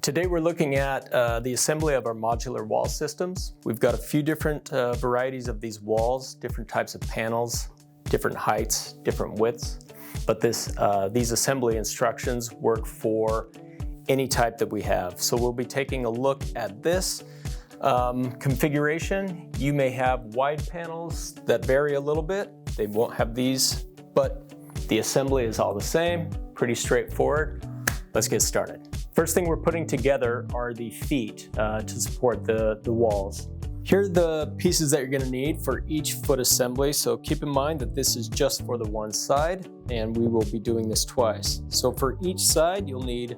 Today we're looking at the assembly of our modular wall systems. We've got a few different varieties of these walls, different types of panels, different heights, different widths. But these assembly instructions work for any type that we have. So we'll be taking a look at this configuration. You may have wide panels that vary a little bit. They won't have these, but the assembly is all the same, pretty straightforward. Let's get started. First thing we're putting together are the feet to support the walls. Here are the pieces that you're going to need for each foot assembly, so keep in mind that this is just for the one side and we will be doing this twice. So for each side you'll need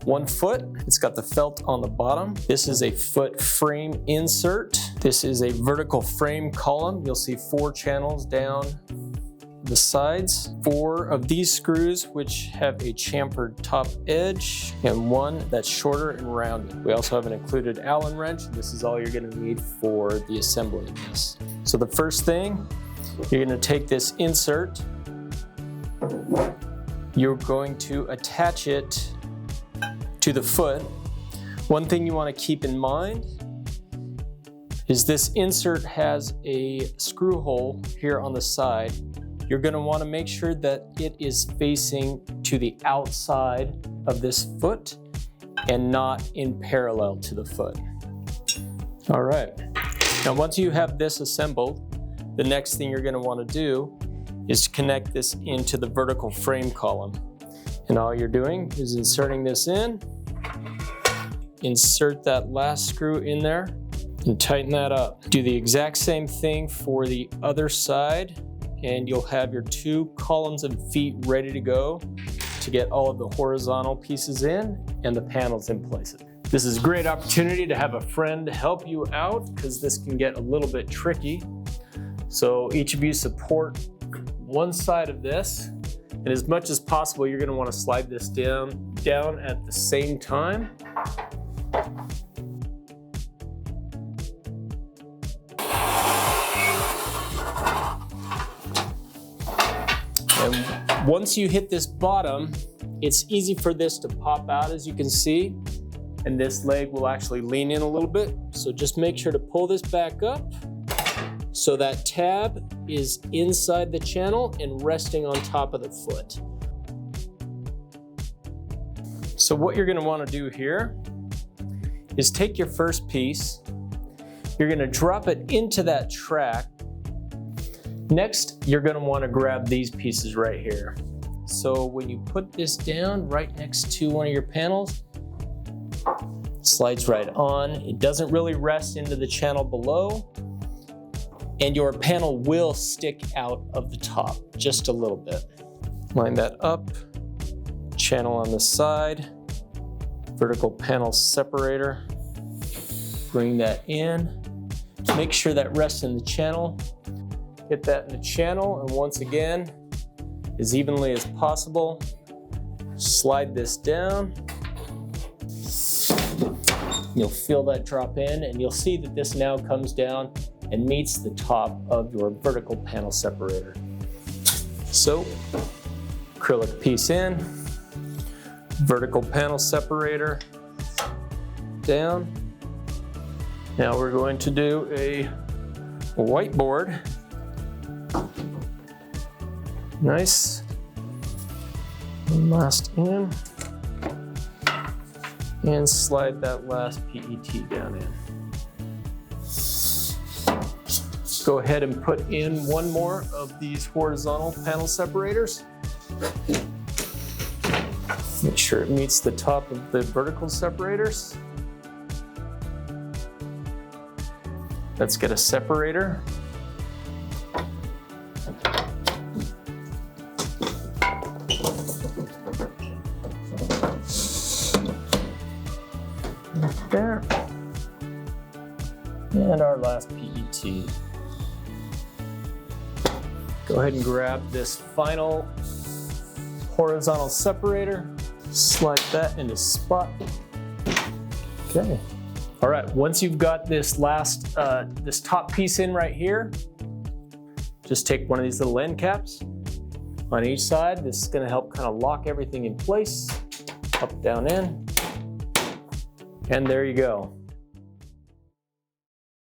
1 foot. It's got the felt on the bottom. This is a foot frame insert. This is a vertical frame column. You'll see 4 channels down the sides, 4 of these screws which have a chamfered top edge and 1 that's shorter and rounded. We also have an included Allen wrench. This is all you're going to need for the assembly of this. So the first thing, you're going to take this insert, you're going to attach it to the foot. One thing you want to keep in mind is this insert has a screw hole here on the side. You're going to want to make sure that it is facing to the outside of this foot and not in parallel to the foot. All right. Now once you have this assembled, the next thing you're going to want to do is connect this into the vertical frame column. And all you're doing is inserting this in, insert that last screw in there, and tighten that up. Do the exact same thing for the other side, and you'll have your 2 columns and feet ready to go to get all of the horizontal pieces in and the panels in place. This is a great opportunity to have a friend help you out because this can get a little bit tricky. So each of you support one side of this, and as much as possible you're going to want to slide this down at the same time. And once you hit this bottom, it's easy for this to pop out, as you can see, and this leg will actually lean in a little bit. So just make sure to pull this back up so that tab is inside the channel and resting on top of the foot. So what you're going to want to do here is take your first piece, you're going to drop it into that track. Next, you're going to want to grab these pieces right here. So when you put this down right next to one of your panels, it slides right on. It doesn't really rest into the channel below, and your panel will stick out of the top just a little bit. Line that up, channel on the side, vertical panel separator, bring that in, make sure that rests in the channel. Hit that in the channel, and once again, as evenly as possible, slide this down. You'll feel that drop in, and you'll see that this now comes down and meets the top of your vertical panel separator. So, acrylic piece in, vertical panel separator down. Now we're going to do a whiteboard. Nice. And last in. And slide that last PET down in. Go ahead and put in 1 more of these horizontal panel separators. Make sure it meets the top of the vertical separators. Let's get a separator. There. And our last PET. Go ahead and grab this final horizontal separator, slide that into spot. Okay. All right, once you've got this this top piece in right here, just take one of these little end caps on each side. This is going to help kind of lock everything in place. Up, down, in. And there you go.